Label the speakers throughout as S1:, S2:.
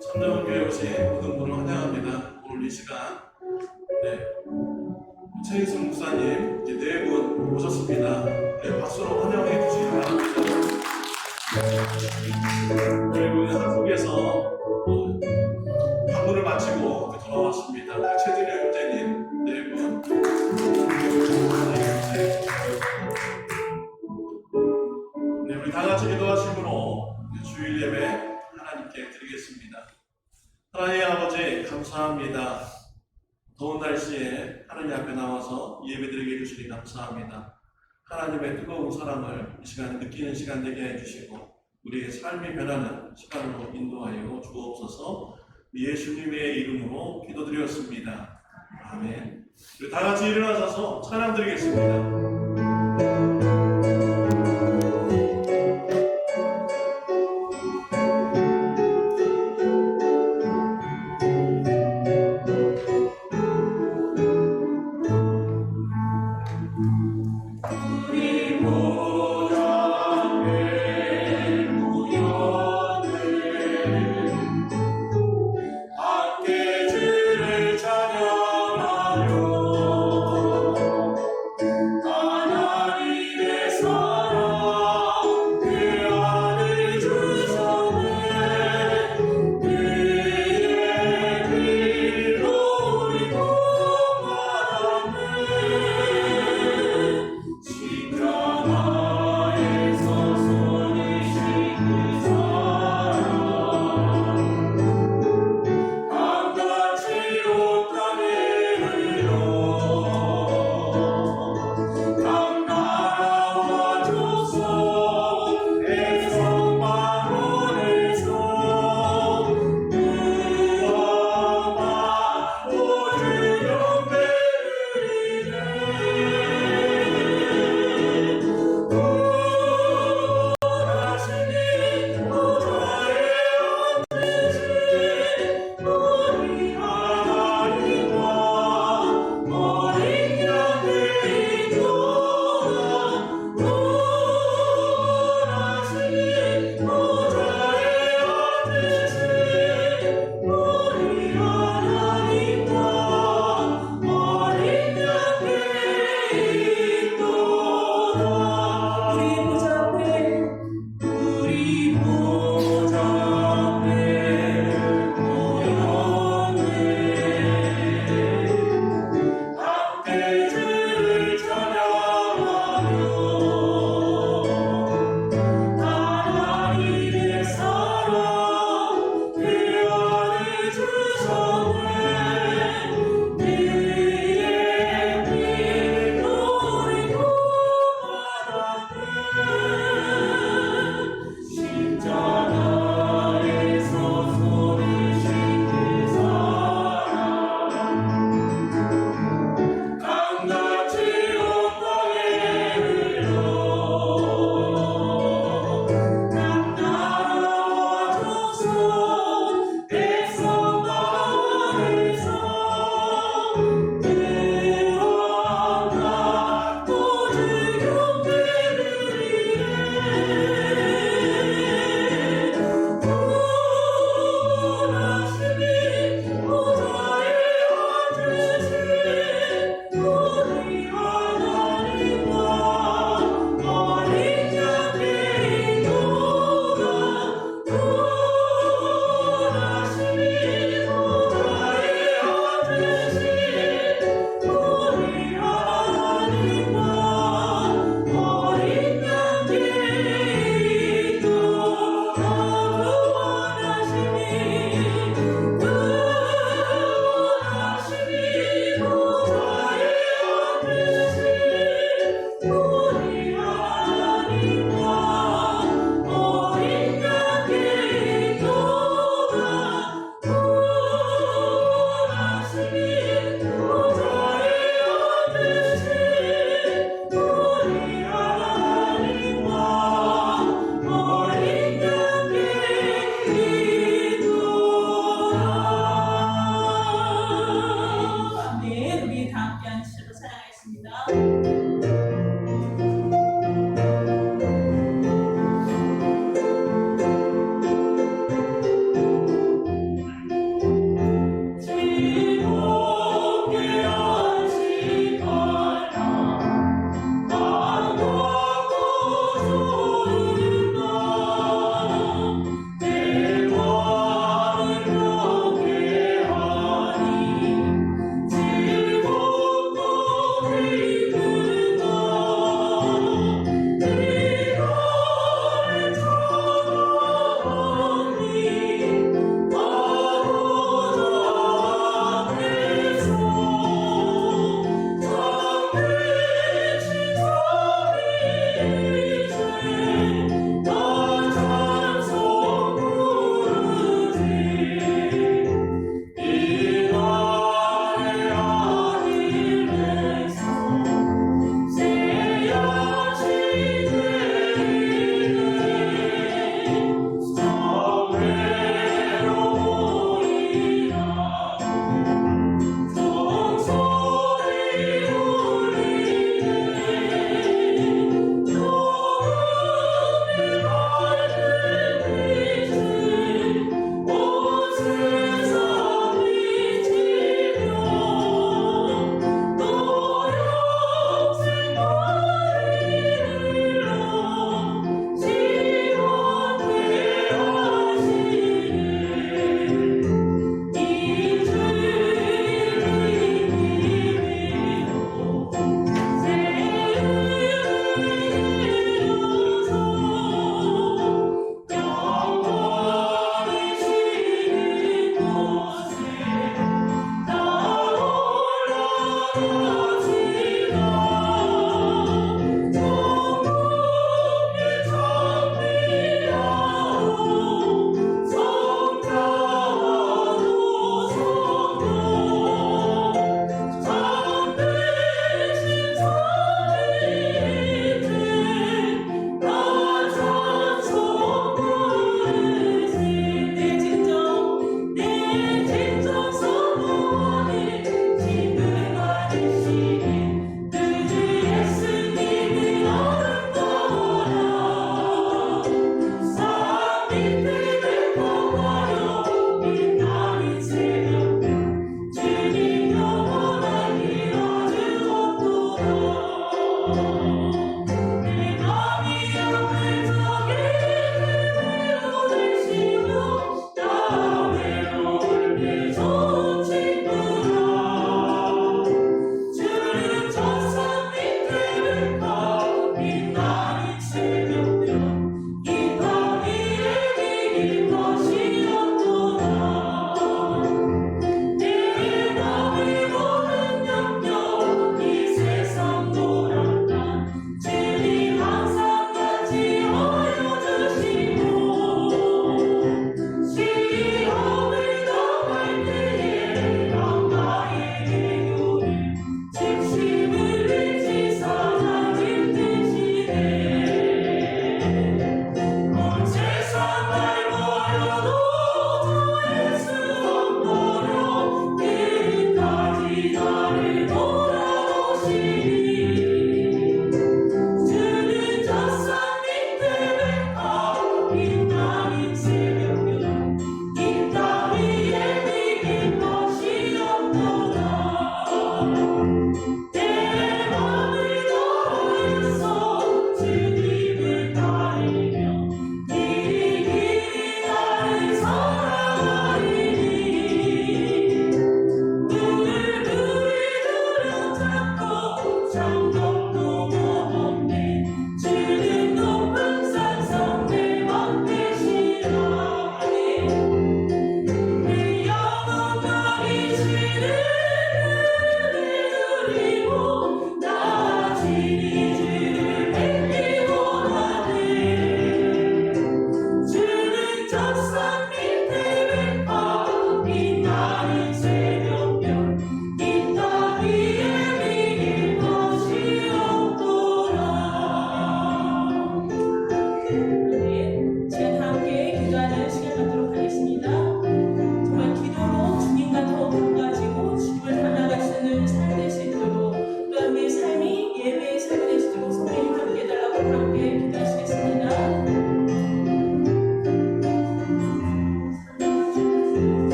S1: 참정교회 오신 모든 분을 환영합니다. 오늘 이 시간 최인승 목사님 이제 네 분 오셨습니다. 박수로 환영해 주시기 바랍니다. 그리고 한국에서 방문을 마치고 돌아왔습니다. 최진혜 교재님 네 분. 네, 우리 다 같이 기도하심으로 주일 예배 하나님께 드리겠습니다. 하나님 아버지 감사합니다. 더운 날씨에 하나님 앞에 나와서 예배드리게 해주시니 감사합니다. 하나님의 뜨거운 사랑을 이 시간에 느끼는 시간 되게 해주시고 우리의 삶이 변하는 시간으로 인도하여 주옵소서. 예수님의 이름으로 기도드렸습니다. 아멘. 우리 다 같이 일어나셔서 찬양 드리겠습니다.
S2: 주를 찬양하며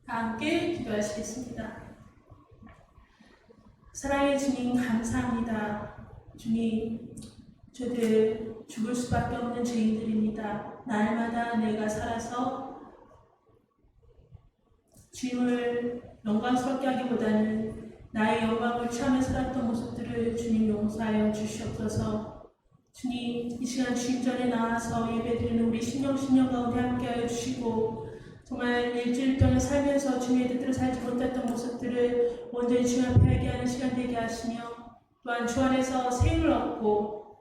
S2: 함께 기도하시겠습니다. 사랑의 주님, 감사합니다. 주님, 저들 죽을 수밖에 없는 죄인들입니다. 날마다 내가 살아서 주님을 영광스럽게 하기보다는 나의 영광을 취하며 살았던 모습들을 주님 용서하여 주시옵소서. 주님, 이 시간 주님 전에 나와서 예배드리는 우리 신령 가운데 함께하여 주시고, 정말 일주일 동안 살면서 주님의 뜻대로 살지 못했던 모습들을 온전히 주님 앞에 알게 하는 시간 되게 하시며, 또한 주 안에서 새 힘을 얻고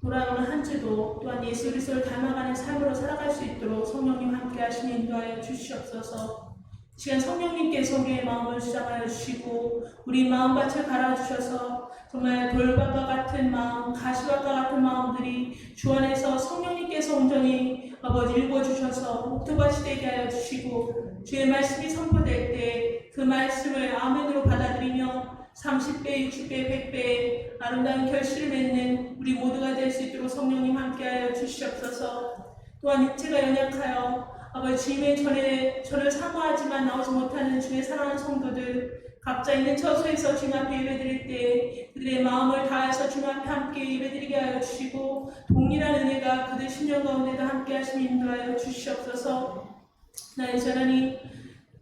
S2: 돌아오는 한 주도 또한 예수 그리스도를 닮아가는 삶으로 살아갈 수 있도록 성령님 함께 하시며 인도하여 주시옵소서. 시간 성령님께서 우리의 마음을 주장하여 주시고 우리 마음밭을 갈아주셔서 정말 돌밭과 같은 마음, 가시밭과 같은 마음들이 주 안에서 성령님께서 온전히 아버지 읽어주셔서 옥토밭이 되게 하여 주시고, 주의 말씀이 선포될 때 그 말씀을 아멘으로 받아들이며 30배, 60배, 100배 아름다운 결실을 맺는 우리 모두가 될 수 있도록 성령님 함께하여 주시옵소서. 또한 육체가 연약하여 아버지 주님의 전에 저를 사모하지만 나오지 못하는 주의 사랑하는 성도들, 각자 있는 처소에서 주님 앞에 예배드릴 때 그들의 마음을 다해서 주님 앞에 함께 예배드리게 하여 주시고, 동일한 은혜가 그들 심령 가운데도 함께 하시며 인도하여 주시옵소서. 나의 하나님,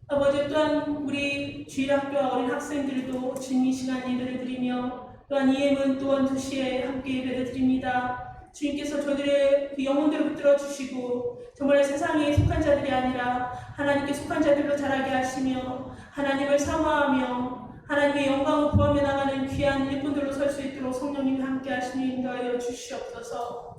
S2: 아버지, 또한 우리 주일학교와 어린 학생들도 주님 이 시간 예배를 드리며, 또한 이해문 또한 2시에 함께 예배를 드립니다. 주님께서 저들의 그 영혼들을 붙들어 주시고 정말 세상에 속한 자들이 아니라 하나님께 속한 자들로 자라게 하시며, 하나님을 사모하며 하나님의 영광을 구하며 나가는 귀한 일꾼들로 설 수 있도록 성령님이 함께 하시며 인도하여 주시옵소서.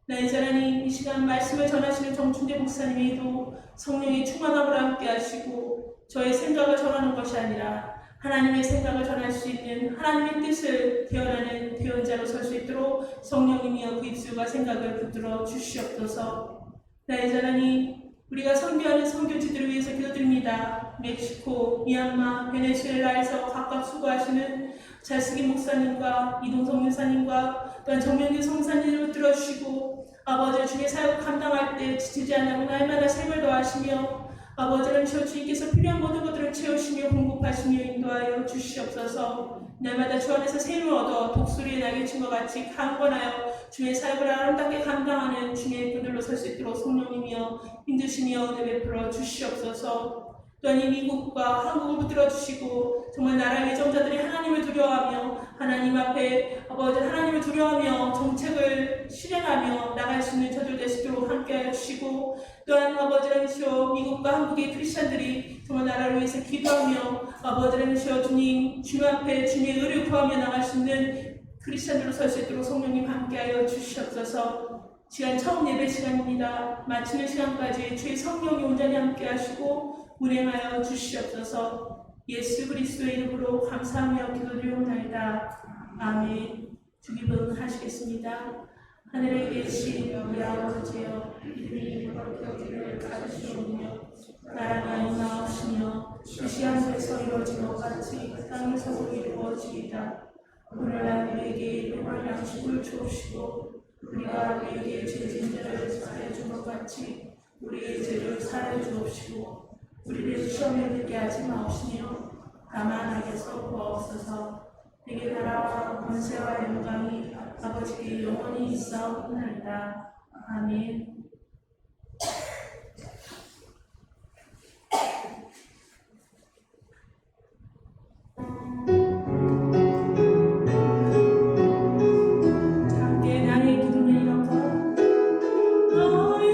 S2: 나의 하나님, 이 시간 말씀을 전하시는 정춘대 목사님에도 성령의 충만함을 함께 하시고, 저의 생각을 전하는 것이 아니라 하나님의 생각을 전할 수 있는 하나님의 뜻을 대언하는 대언자로 설 수 있도록 성령님이여 그 입술과 생각을 붙들어 주시옵소서. 나의 하나님, 우리가 선교하는 선교지들을 위해서 기도드립니다. 멕시코, 미얀마, 베네수엘라에서 각각 수고하시는 잘쓰기 목사님과 이동성 유사님과 또한 정명규 성사님을 들어주시고, 아버지 주의 사역을 감당할 때 지치지 않고 날마다 샘을 더하시며, 아버지는 주님께서 필요한 모든 것들을 채우시며 공급하시며 인도하여 주시옵소서. 날마다 주 안에서 샘을 얻어 독수리의 날개친과 같이 강건하여 주의 사역을 아름답게 감당하는 주의 분들로 설 수 있도록 성령님이여 힘주시며 은혜 베풀어 주시옵소서. 또한 이 미국과 한국을 붙들어 주시고 정말 나라의 예정자들이 하나님을 두려워하며 하나님 앞에 아버지 하나님을 두려워하며 정책을 실행하며 나갈 수 있는 저들 될 수 있도록 함께하여 주시고, 또한 아버지라시오 미국과 한국의 크리스천들이 정말 나라를 위해서 기도하며 아버지라시오 주님 앞에 주님의 의를 구하며 나갈 수 있는 크리스천들로 설 수 있도록 성령님 함께하여 주시옵소서. 시간 처음 예배 시간입니다. 마치는 시간까지 주의 성령이 온전히 함께하시고 운행하여 주시옵소서. 예수 그리스도의 이름으로 감사하며 기도드리옵나이다. 아멘. 주기도 하시겠습니다. 하늘에 계신 우리 아버지여, 이름이 거룩하기를 가르치오며 나라가 임하옵시며 뜻이 하늘에서 이루어진 것 같이 땅에서도 이루어지이다. 오늘날 우리에게 일용할 양식을 주옵시고 우리가 우리에게 죄진 자를 사하여 준 것 같이 우리의 죄를 사하여 주옵시고 우리를 시험에 들게 하지 마옵시며 다만 악에서 구하옵소서. 내게 나라와 권세와 영광이 아버지께 영원히 있사옵나이다. 아멘. 함께 나의 기도를 이어서 너의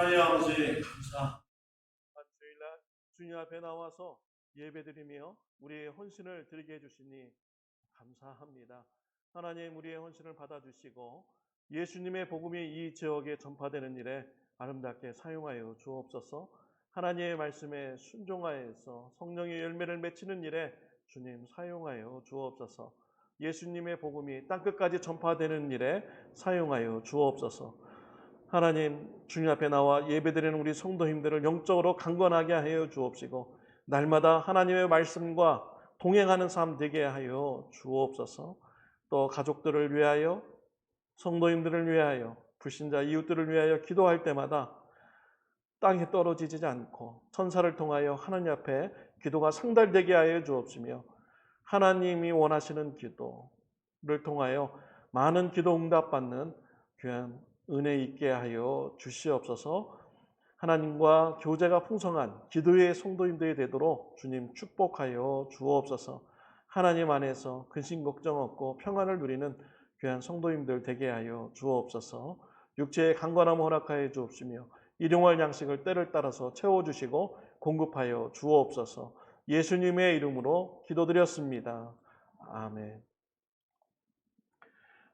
S1: 하나님 아버지 감사. 주일날 주님 앞에 나와서 예배드리며 우리의 헌신을 드리게 해주시니 감사합니다. 하나님 우리의 헌신을 받아주시고 예수님의 복음이 이 지역에 전파되는 일에 아름답게 사용하여 주옵소서. 하나님의 말씀에 순종하여서 성령의 열매를 맺히는 일에 주님 사용하여 주옵소서. 예수님의 복음이 땅끝까지 전파되는 일에 사용하여 주옵소서. 하나님 주님 앞에 나와 예배드리는 우리 성도님들을 영적으로 강건하게 하여 주옵시고 날마다 하나님의 말씀과 동행하는 삶 되게 하여 주옵소서. 또 가족들을 위하여 성도님들을 위하여 불신자 이웃들을 위하여 기도할 때마다 땅에 떨어지지 않고 천사를 통하여 하나님 앞에 기도가 상달되게 하여 주옵시며 하나님이 원하시는 기도를 통하여 많은 기도 응답받는 귀한 은혜 있게 하여 주시옵소서. 하나님과 교제가 풍성한 기도의 성도님들이 되도록 주님 축복하여 주옵소서. 하나님 안에서 근심 걱정 없고 평안을 누리는 귀한 성도님들 되게 하여 주옵소서. 육체의 강건함 허락하여 주옵시며 일용할 양식을 때를 따라서 채워주시고 공급하여 주옵소서. 예수님의 이름으로 기도드렸습니다. 아멘.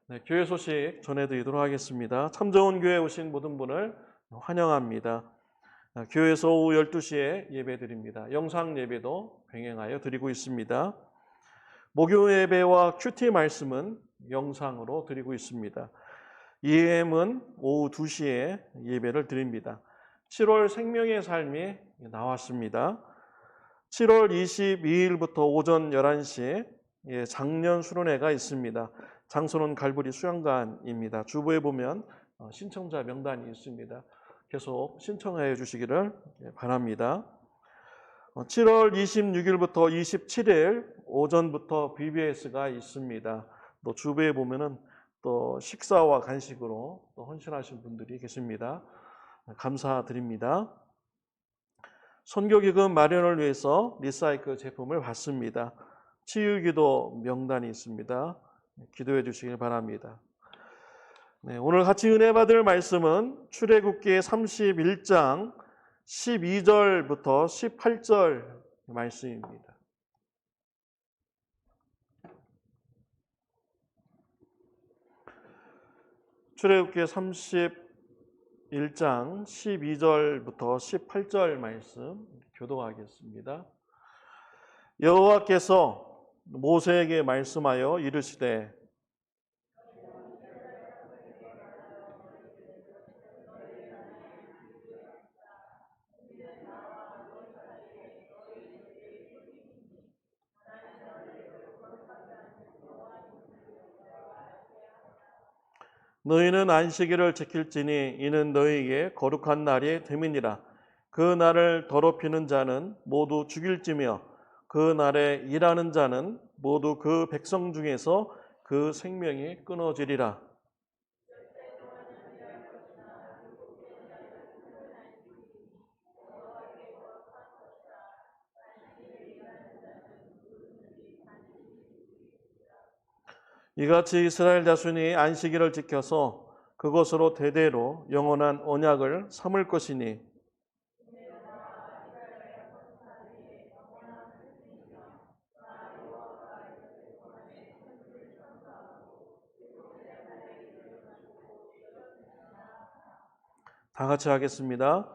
S1: 네, 교회 소식 전해드리도록 하겠습니다. 참 좋은 교회에 오신 모든 분을 환영합니다. 교회에서 오후 12시에 예배드립니다. 영상 예배도 병행하여 드리고 있습니다. 목요 예배와 큐티 말씀은 영상으로 드리고 있습니다. EM은 오후 2시에 예배를 드립니다. 7월 생명의 삶이 나왔습니다. 7월 22일부터 오전 11시에 작년 수련회가 있습니다. 장소는 갈보리 수양관입니다. 주보에 보면 신청자 명단이 있습니다. 계속 신청해 주시기를 바랍니다. 7월 26일부터 27일 오전부터 BBS가 있습니다. 또 주보에 보면은 또 식사와 간식으로 또 헌신하신 분들이 계십니다. 감사드립니다. 선교기금 마련을 위해서 리사이클 제품을 받습니다. 치유기도 명단이 있습니다. 기도해 주시길 바랍니다. 네, 오늘 같이 은혜 받을 말씀은 출애굽기 31장 12절부터 18절 말씀입니다. 출애굽기 31장 12절부터 18절 말씀 교독하겠습니다. 여호와께서 모세에게 말씀하여 이르시되 너희는 안식일을 지킬지니 이는 너희에게 거룩한 날이 됨이니라. 그 날을 더럽히는 자는 모두 죽일지며 그 날에 일하는 자는 모두 그 백성 중에서 그 생명이 끊어지리라. 이같이 이스라엘 자손이 안식일을 지켜서 그것으로 대대로 영원한 언약을 삼을 것이니 다 같이 하겠습니다.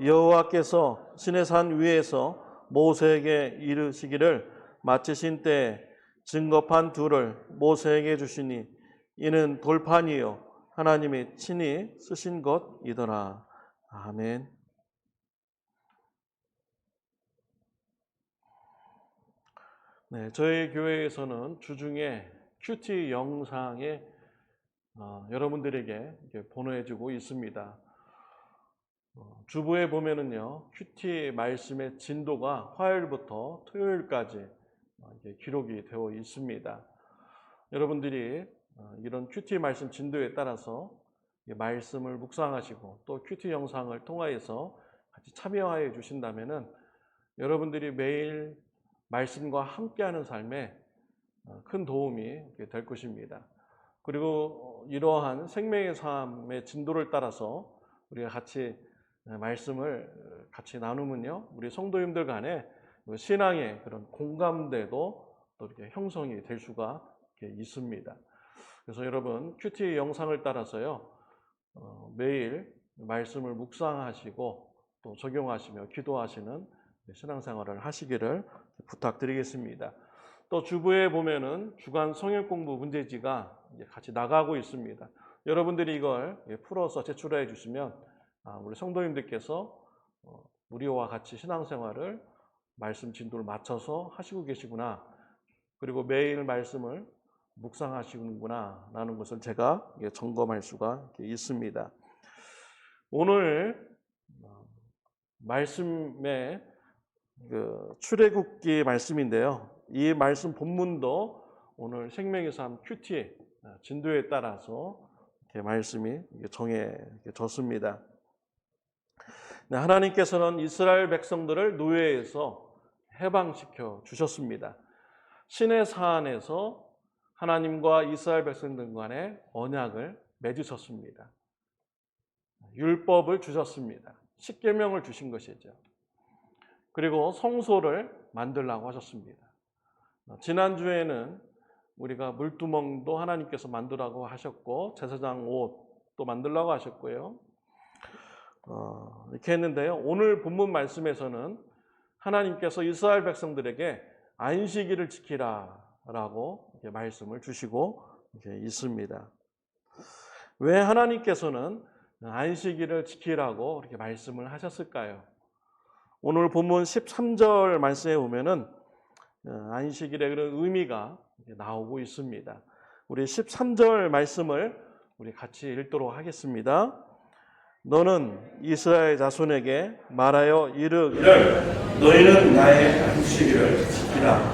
S1: 여호와께서 시내산 위에서 모세에게 이르시기를 마치신 때에 증거판 둘을 모세에게 주시니 이는 돌판이요 하나님이 친히 쓰신 것이더라. 아멘. 네, 저희 교회에서는 주중에 큐티 영상에 여러분들에게 보내주고 있습니다. 주보에 보면은요, 큐티 말씀의 진도가 화요일부터 토요일까지 기록이 되어 있습니다. 여러분들이 이런 큐티 말씀 진도에 따라서 말씀을 묵상하시고 또 큐티 영상을 통하여서 같이 참여하여 주신다면은 여러분들이 매일 말씀과 함께하는 삶에 큰 도움이 될 것입니다. 그리고 이러한 생명의 삶의 진도를 따라서 우리가 같이 말씀을 같이 나누면요, 우리 성도님들 간에 신앙의 그런 공감대도 또 이렇게 형성이 될 수가 있습니다. 그래서 여러분 큐티 영상을 따라서요, 매일 말씀을 묵상하시고 또 적용하시며 기도하시는 신앙생활을 하시기를 부탁드리겠습니다. 또 주부에 보면은 주간 성역 공부 문제지가 이제 같이 나가고 있습니다. 여러분들이 이걸 풀어서 제출해 주시면 우리 성도님들께서 우리와 같이 신앙생활을 말씀 진도를 맞춰서 하시고 계시구나, 그리고 매일 말씀을 묵상하시는구나 라는 것을 제가 점검할 수가 있습니다. 오늘 말씀의 출애굽기 말씀인데요, 이 말씀 본문도 오늘 생명의 삶 큐티 진도에 따라서 이렇게 말씀이 정해졌습니다. 하나님께서는 이스라엘 백성들을 노예에서 해방시켜 주셨습니다. 시내 산에서 하나님과 이스라엘 백성들 간의 언약을 맺으셨습니다. 율법을 주셨습니다. 십계명을 주신 것이죠. 그리고 성소를 만들라고 하셨습니다. 지난주에는 우리가 물두멍도 하나님께서 만들라고 하셨고 제사장 옷도 만들라고 하셨고요. 이렇게 했는데요, 오늘 본문 말씀에서는 하나님께서 이스라엘 백성들에게 안식일을 지키라라고 말씀을 주시고 있습니다. 왜 하나님께서는 안식일을 지키라고 이렇게 말씀을 하셨을까요? 오늘 본문 13절 말씀에 보면은 안식일의 그런 의미가 나오고 있습니다. 우리 13절 말씀을 우리 같이 읽도록 하겠습니다. 너는 이스라엘 자손에게 말하여 이르기를 너희는 나의 안식일을 지키라.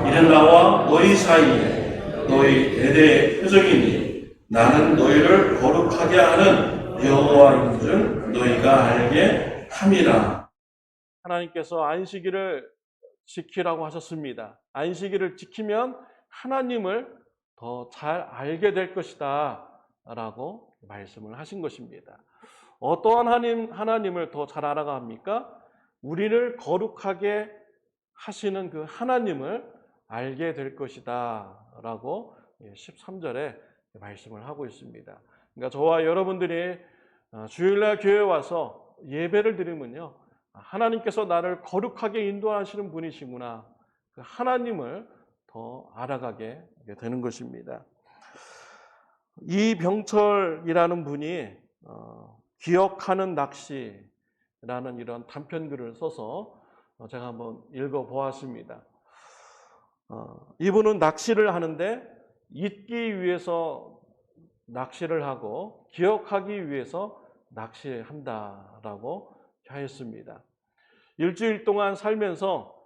S1: 이는 나와 너희 사이에 너희 대대의 표적이니 나는 너희를 거룩하게 하는 여호와인 줄 너희가 알게 함이라. 하나님께서 안식일을 지키라고 하셨습니다. 안식일을 지키면 하나님을 더 잘 알게 될 것이다 라고 말씀을 하신 것입니다. 어떠한 하나님을 더 잘 알아갑니까? 우리를 거룩하게 하시는 그 하나님을 알게 될 것이다 라고 13절에 말씀을 하고 있습니다. 그러니까 저와 여러분들이 주일날 교회에 와서 예배를 드리면요, 하나님께서 나를 거룩하게 인도하시는 분이시구나, 그 하나님을 더 알아가게 되는 것입니다. 이병철이라는 분이 기억하는 낚시라는 이런 단편글을 써서 제가 한번 읽어보았습니다. 이분은 낚시를 하는데 잊기 위해서 낚시를 하고 기억하기 위해서 낚시한다라고 하였습니다. 일주일 동안 살면서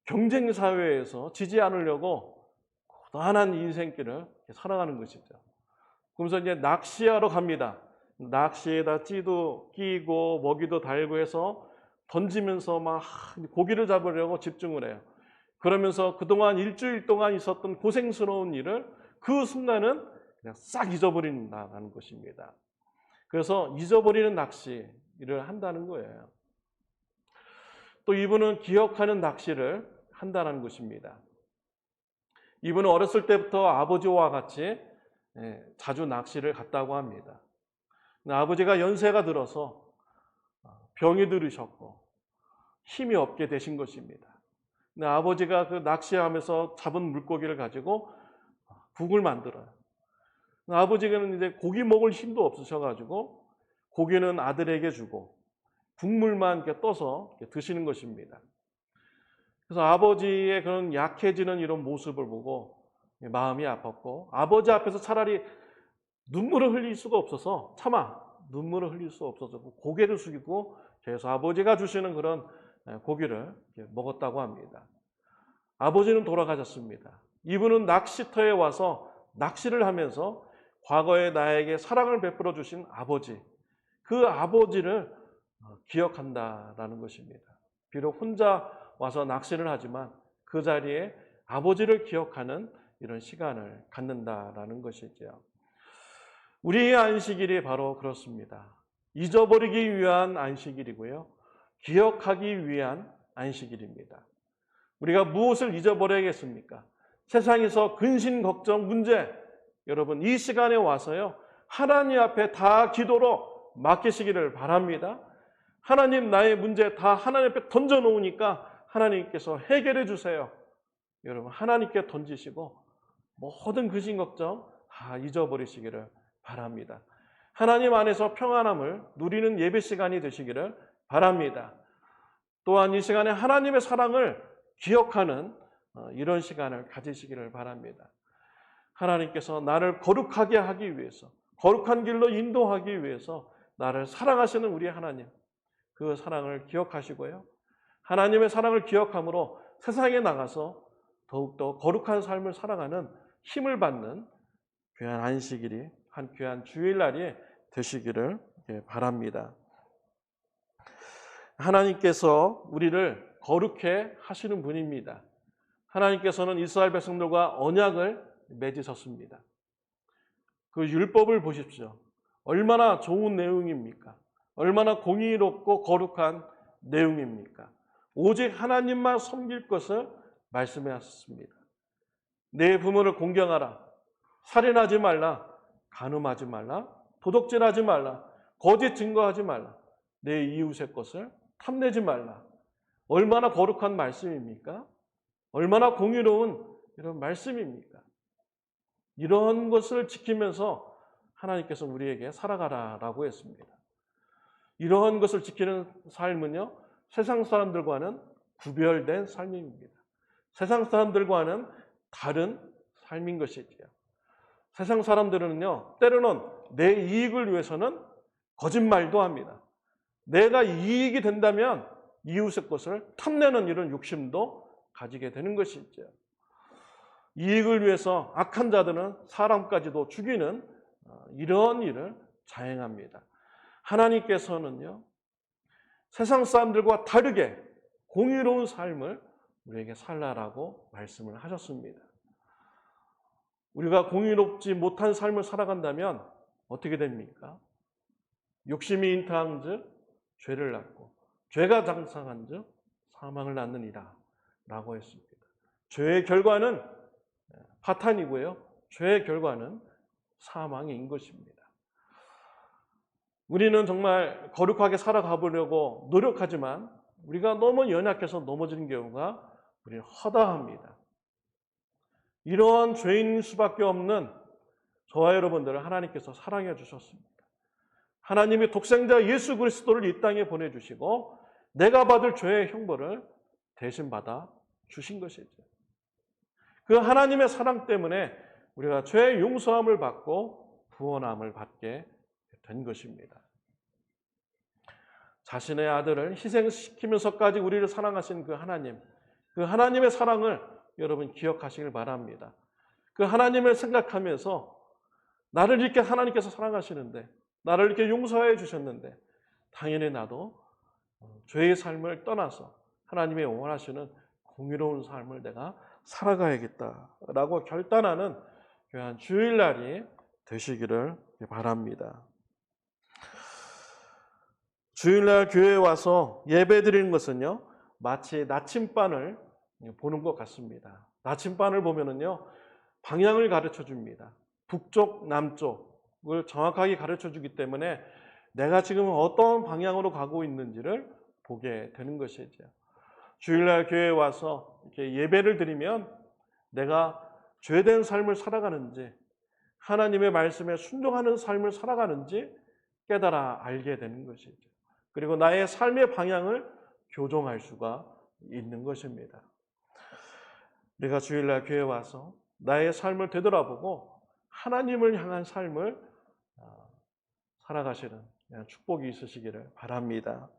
S1: 경쟁 사회에서 지지 않으려고 고단한 인생길을 살아가는 것이죠. 그러면서 이제 낚시하러 갑니다. 낚시에다 찌도 끼고 먹이도 달고 해서 던지면서 막 고기를 잡으려고 집중을 해요. 그러면서 그동안 일주일 동안 있었던 고생스러운 일을 그 순간은 그냥 싹 잊어버린다는 것입니다. 그래서 잊어버리는 낚시를 한다는 거예요. 또 이분은 기억하는 낚시를 한다는 것입니다. 이분은 어렸을 때부터 아버지와 같이 자주 낚시를 갔다고 합니다. 아버지가 연세가 들어서 병이 들으셨고 힘이 없게 되신 것입니다. 아버지가 그 낚시하면서 잡은 물고기를 가지고 국을 만들어요. 아버지는 이제 고기 먹을 힘도 없으셔가지고 고기는 아들에게 주고 국물만 이렇게 떠서 이렇게 드시는 것입니다. 그래서 아버지의 그런 약해지는 이런 모습을 보고 마음이 아팠고, 아버지 앞에서 차라리 눈물을 흘릴 수가 없어서 눈물을 흘릴 수 없어서 고개를 숙이고 계속 아버지가 주시는 그런 고기를 먹었다고 합니다. 아버지는 돌아가셨습니다. 이분은 낚시터에 와서 낚시를 하면서 과거에 나에게 사랑을 베풀어 주신 아버지, 그 아버지를 기억한다라는 것입니다. 비록 혼자 와서 낚시를 하지만 그 자리에 아버지를 기억하는 이런 시간을 갖는다라는 것이죠. 우리의 안식일이 바로 그렇습니다. 잊어버리기 위한 안식일이고요, 기억하기 위한 안식일입니다. 우리가 무엇을 잊어버려야겠습니까? 세상에서 근심, 걱정, 문제, 여러분 이 시간에 와서요, 하나님 앞에 다 기도로 맡기시기를 바랍니다. 하나님, 나의 문제 다 하나님 앞에 던져놓으니까 하나님께서 해결해 주세요. 여러분 하나님께 던지시고 모든 근심, 걱정 다 잊어버리시기를 바랍니다. 하나님 안에서 평안함을 누리는 예배 시간이 되시기를 바랍니다. 또한 이 시간에 하나님의 사랑을 기억하는 이런 시간을 가지시기를 바랍니다. 하나님께서 나를 거룩하게 하기 위해서, 거룩한 길로 인도하기 위해서 나를 사랑하시는 우리 하나님, 그 사랑을 기억하시고요, 하나님의 사랑을 기억함으로 세상에 나가서 더욱더 거룩한 삶을 살아가는 힘을 받는 귀한 안식일이, 한 귀한 주일날이 되시기를 바랍니다. 하나님께서 우리를 거룩해 하시는 분입니다. 하나님께서는 이스라엘 백성들과 언약을 맺으셨습니다. 그 율법을 보십시오. 얼마나 좋은 내용입니까? 얼마나 공의롭고 거룩한 내용입니까? 오직 하나님만 섬길 것을 말씀해 하셨습니다. 내 부모를 공경하라, 살인하지 말라, 간음하지 말라, 도둑질하지 말라, 거짓 증거하지 말라, 내 이웃의 것을 탐내지 말라. 얼마나 거룩한 말씀입니까? 얼마나 공의로운 이런 말씀입니까? 이런 것을 지키면서 하나님께서 우리에게 살아가라라고 했습니다. 이러한 것을 지키는 삶은요, 세상 사람들과는 구별된 삶입니다. 세상 사람들과는 다른 삶인 것이지요. 세상 사람들은요, 때로는 내 이익을 위해서는 거짓말도 합니다. 내가 이익이 된다면 이웃의 것을 탐내는 이런 욕심도 가지게 되는 것이죠. 이익을 위해서 악한 자들은 사람까지도 죽이는 이런 일을 자행합니다. 하나님께서는요,
S3: 세상 사람들과 다르게 공의로운 삶을 우리에게 살라라고 말씀을 하셨습니다. 우리가 공의롭지 못한 삶을 살아간다면 어떻게 됩니까? 욕심이 잉태한즉 죄를 낳고 죄가 장성한즉 사망을 낳느니라 라고 했습니다. 죄의 결과는 파탄이고요. 죄의 결과는 사망인 것입니다. 우리는 정말 거룩하게 살아가보려고 노력하지만 우리가 너무 연약해서 넘어지는 경우가 우리는 허다합니다. 이러한 죄인일 수밖에 없는 저와 여러분들을 하나님께서 사랑해 주셨습니다. 하나님이 독생자 예수 그리스도를 이 땅에 보내주시고 내가 받을 죄의 형벌을 대신 받아 주신 것이죠. 그 하나님의 사랑 때문에 우리가 죄의 용서함을 받고 구원함을 받게 된 것입니다. 자신의 아들을 희생시키면서까지 우리를 사랑하신 그 하나님의 사랑을 여러분 기억하시길 바랍니다. 그 하나님을 생각하면서 나를 이렇게 하나님께서 사랑하시는데, 나를 이렇게 용서해 주셨는데 당연히 나도 죄의 삶을 떠나서 하나님의 원하시는 공의로운 삶을 내가 살아가야겠다라고 결단하는 귀한 주일날이 되시기를 바랍니다. 주일날 교회에 와서 예배 드리는 것은요, 마치 나침반을 보는 것 같습니다. 나침반을 보면은요, 방향을 가르쳐 줍니다. 북쪽, 남쪽을 정확하게 가르쳐 주기 때문에 내가 지금 어떤 방향으로 가고 있는지를 보게 되는 것이죠. 주일날 교회에 와서 이렇게 예배를 드리면 내가 죄된 삶을 살아가는지, 하나님의 말씀에 순종하는 삶을 살아가는지 깨달아 알게 되는 것이죠. 그리고 나의 삶의 방향을 교정할 수가 있는 것입니다. 우리가 주일날 교회에 와서 나의 삶을 되돌아보고 하나님을 향한 삶을 살아가시는 축복이 있으시기를 바랍니다.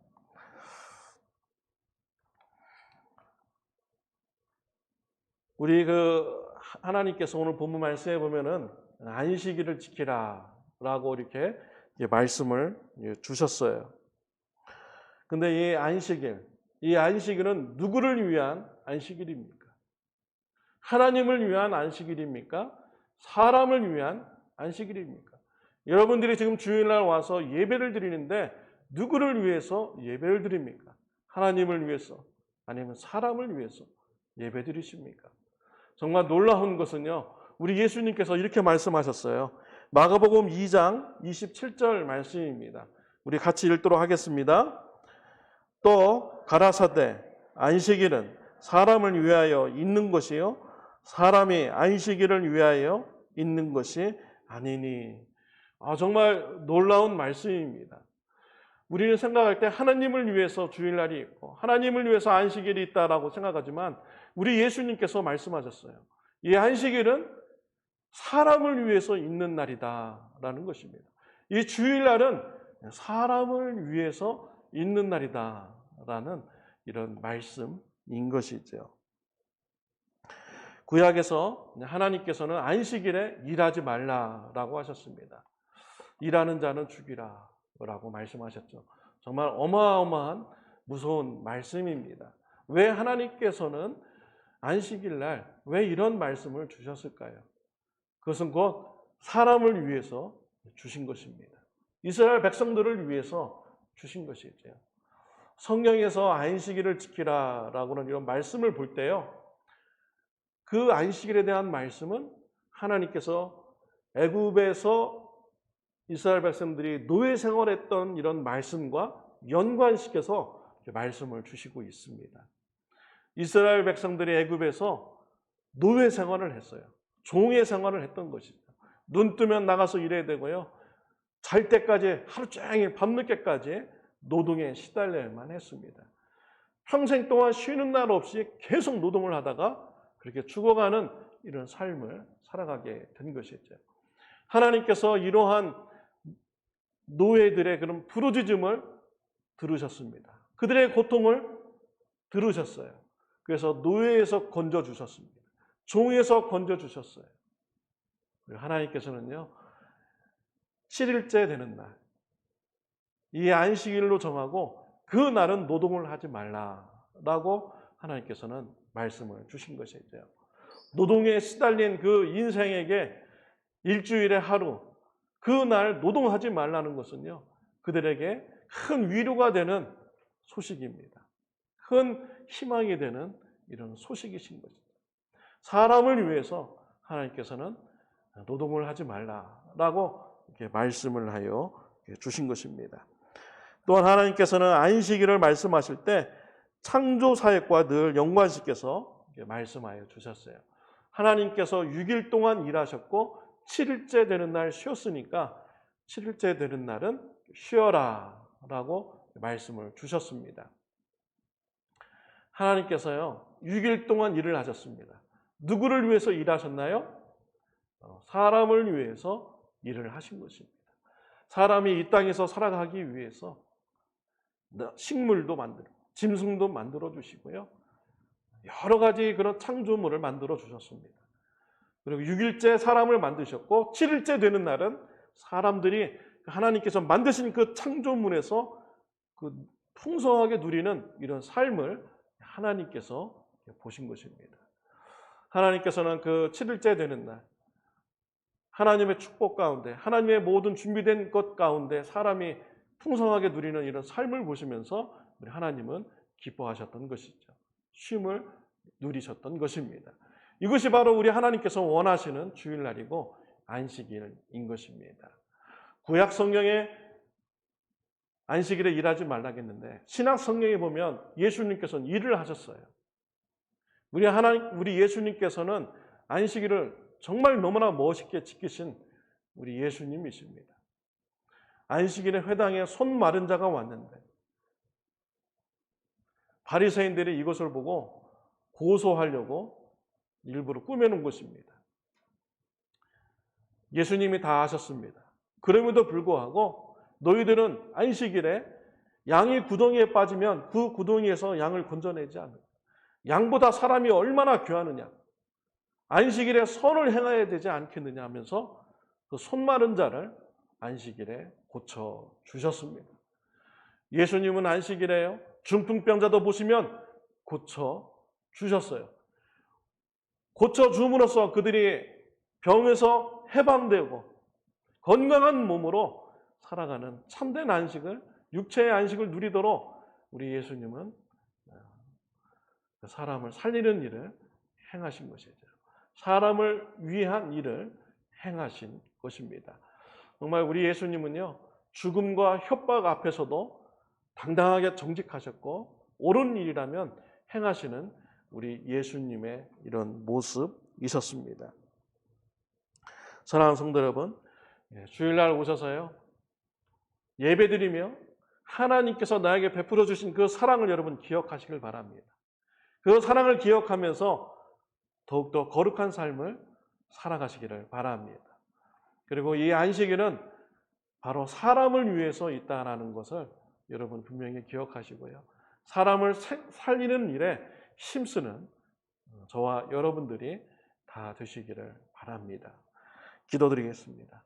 S3: 우리 하나님께서 오늘 본문 말씀에 보면은 안식일을 지키라라고 이렇게 말씀을 주셨어요. 근데 이 안식일은 누구를 위한 안식일입니까? 하나님을 위한 안식일입니까? 사람을 위한 안식일입니까? 여러분들이 지금 주일날 와서 예배를 드리는데 누구를 위해서 예배를 드립니까? 하나님을 위해서 아니면 사람을 위해서 예배 드리십니까? 정말 놀라운 것은요, 우리 예수님께서 이렇게 말씀하셨어요. 마가복음 2장 27절 말씀입니다. 우리 같이 읽도록 하겠습니다. 또 가라사대 안식일은 사람을 위하여 있는 것이요 사람이 안식일을 위하여 있는 것이 아니니. 정말 놀라운 말씀입니다. 우리는 생각할 때 하나님을 위해서 주일날이 있고 하나님을 위해서 안식일이 있다라고 생각하지만 우리 예수님께서 말씀하셨어요. 이 안식일은 사람을 위해서 있는 날이다라는 것입니다. 이 주일날은 사람을 위해서 있는 날이다라는 이런 말씀인 것이죠. 구약에서 하나님께서는 안식일에 일하지 말라라고 하셨습니다. 일하는 자는 죽이라라고 말씀하셨죠. 정말 어마어마한 무서운 말씀입니다. 왜 하나님께서는 안식일날 왜 이런 말씀을 주셨을까요? 그것은 곧 사람을 위해서 주신 것입니다. 이스라엘 백성들을 위해서 주신 것이죠. 성경에서 안식일을 지키라라고는 이런 말씀을 볼 때요, 그 안식일에 대한 말씀은 하나님께서 애굽에서 이스라엘 백성들이 노예 생활했던 이런 말씀과 연관시켜서 말씀을 주시고 있습니다. 이스라엘 백성들이 애굽에서 노예 생활을 했어요. 종의 생활을 했던 것이죠. 눈 뜨면 나가서 일해야 되고요. 잘 때까지 하루 종일 밤늦게까지 노동에 시달려야만 했습니다. 평생 동안 쉬는 날 없이 계속 노동을 하다가 그렇게 죽어가는 이런 삶을 살아가게 된 것이죠. 하나님께서 이러한 노예들의 그런 부르짖음을 들으셨습니다. 그들의 고통을 들으셨어요. 그래서 노예에서 건져주셨습니다. 종에서 건져주셨어요. 하나님께서는요, 7일째 되는 날, 이 안식일로 정하고 그 날은 노동을 하지 말라라고 하나님께서는 말씀을 주신 것이죠. 노동에 시달린 그 인생에게 일주일에 하루, 그 날 노동하지 말라는 것은요, 그들에게 큰 위로가 되는 소식입니다. 큰 희망이 되는 이런 소식이신 거죠. 사람을 위해서 하나님께서는 노동을 하지 말라라고 이렇게 말씀을 하여 주신 것입니다. 또한 하나님께서는 안식일을 말씀하실 때 창조 사역과 늘 연관시켜서 말씀하여 주셨어요. 하나님께서 6일 동안 일하셨고 7일째 되는 날 쉬었으니까 7일째 되는 날은 쉬어라 라고 말씀을 주셨습니다. 하나님께서요 6일 동안 일을 하셨습니다. 누구를 위해서 일하셨나요? 사람을 위해서 일을 하신 것입니다. 사람이 이 땅에서 살아가기 위해서 식물도 만들고 짐승도 만들어 주시고요. 여러 가지 그런 창조물을 만들어 주셨습니다. 그리고 6일째 사람을 만드셨고 7일째 되는 날은 사람들이 하나님께서 만드신 그 창조물에서 그 풍성하게 누리는 이런 삶을 하나님께서 보신 것입니다. 하나님께서는 그 7일째 되는 날 하나님의 축복 가운데 하나님의 모든 준비된 것 가운데 사람이 풍성하게 누리는 이런 삶을 보시면서 우리 하나님은 기뻐하셨던 것이죠. 쉼을 누리셨던 것입니다. 이것이 바로 우리 하나님께서 원하시는 주일날이고 안식일인 것입니다. 구약 성경에 안식일에 일하지 말라고 했는데 신약 성경에 보면 예수님께서는 일을 하셨어요. 우리 예수님께서는 안식일을 정말 너무나 멋있게 지키신 우리 예수님이십니다. 안식일에 회당에 손 마른 자가 왔는데 바리새인들이 이것을 보고 고소하려고 일부러 꾸며놓은 것입니다. 예수님이 다 아셨습니다. 그럼에도 불구하고 너희들은 안식일에 양이 구덩이에 빠지면 그 구덩이에서 양을 건져내지 않는다. 양보다 사람이 얼마나 귀하느냐. 안식일에 선을 행해야 되지 않겠느냐 하면서 그 손 마른 자를 안식일에 고쳐 주셨습니다. 예수님은 안식일에요. 중풍병자도 보시면 고쳐 주셨어요. 고쳐 줌으로써 그들이 병에서 해방되고 건강한 몸으로 살아가는 참된 안식을, 육체의 안식을 누리도록 우리 예수님은 사람을 살리는 일을 행하신 것이죠. 사람을 위한 일을 행하신 것입니다. 정말 우리 예수님은요, 죽음과 협박 앞에서도 당당하게 정직하셨고 옳은 일이라면 행하시는 우리 예수님의 이런 모습이셨습니다. 사랑하는 성도 여러분, 주일날 오셔서요 예배드리며 하나님께서 나에게 베풀어 주신 그 사랑을 여러분 기억하시길 바랍니다. 그 사랑을 기억하면서 더욱더 거룩한 삶을 살아가시기를 바랍니다. 그리고 이 안식일은 바로 사람을 위해서 있다는 것을 여러분 분명히 기억하시고요. 사람을 살리는 일에 힘쓰는 저와 여러분들이 다 되시기를 바랍니다. 기도드리겠습니다.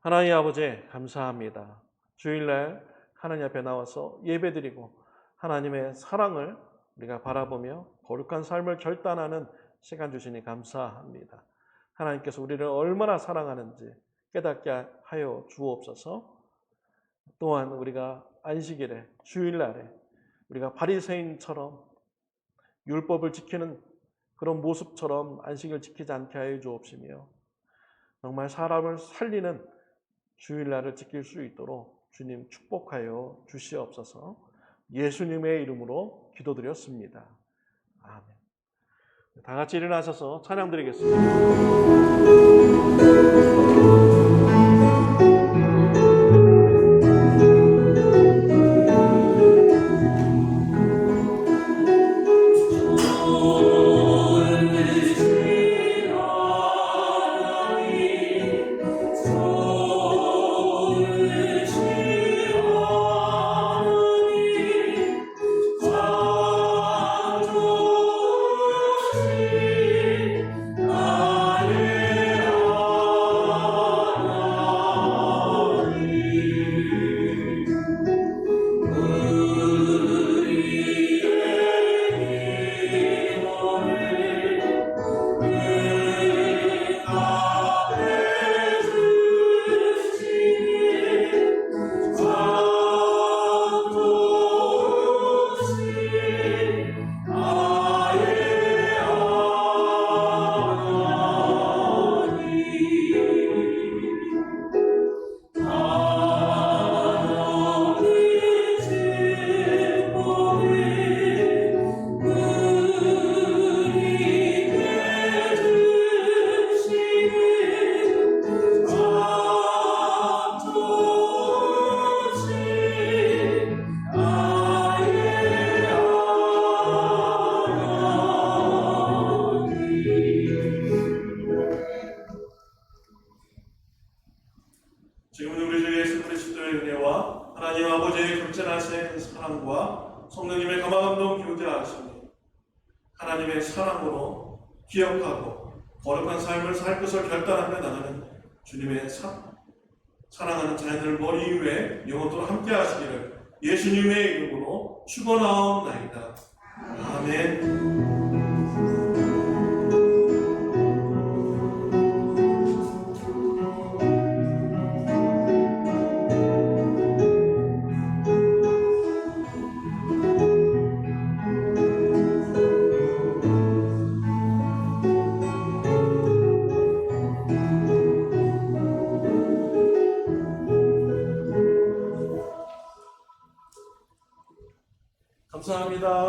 S3: 하나님 아버지 감사합니다. 주일날 하나님 앞에 나와서 예배드리고 하나님의 사랑을 우리가 바라보며 거룩한 삶을 결단하는 시간 주시니 감사합니다. 하나님께서 우리를 얼마나 사랑하는지 깨닫게 하여 주옵소서. 또한 우리가 안식일에 주일날에 우리가 바리새인처럼 율법을 지키는 그런 모습처럼 안식을 지키지 않게 하여 주옵시며 정말 사람을 살리는 주일날을 지킬 수 있도록 주님 축복하여 주시옵소서. 예수님의 이름으로 기도드렸습니다. 아멘. 다 같이 일어나셔서 찬양 드리겠습니다.
S1: 하나님의 사랑으로 기억하고 거룩한 삶을 살 것을 결단하며 나가는 주님의 사랑하는 자녀들 머리 위에 영원토록 함께 하시기를 예수님의 이름으로 축원하옵나이다. 아멘. 감사합니다.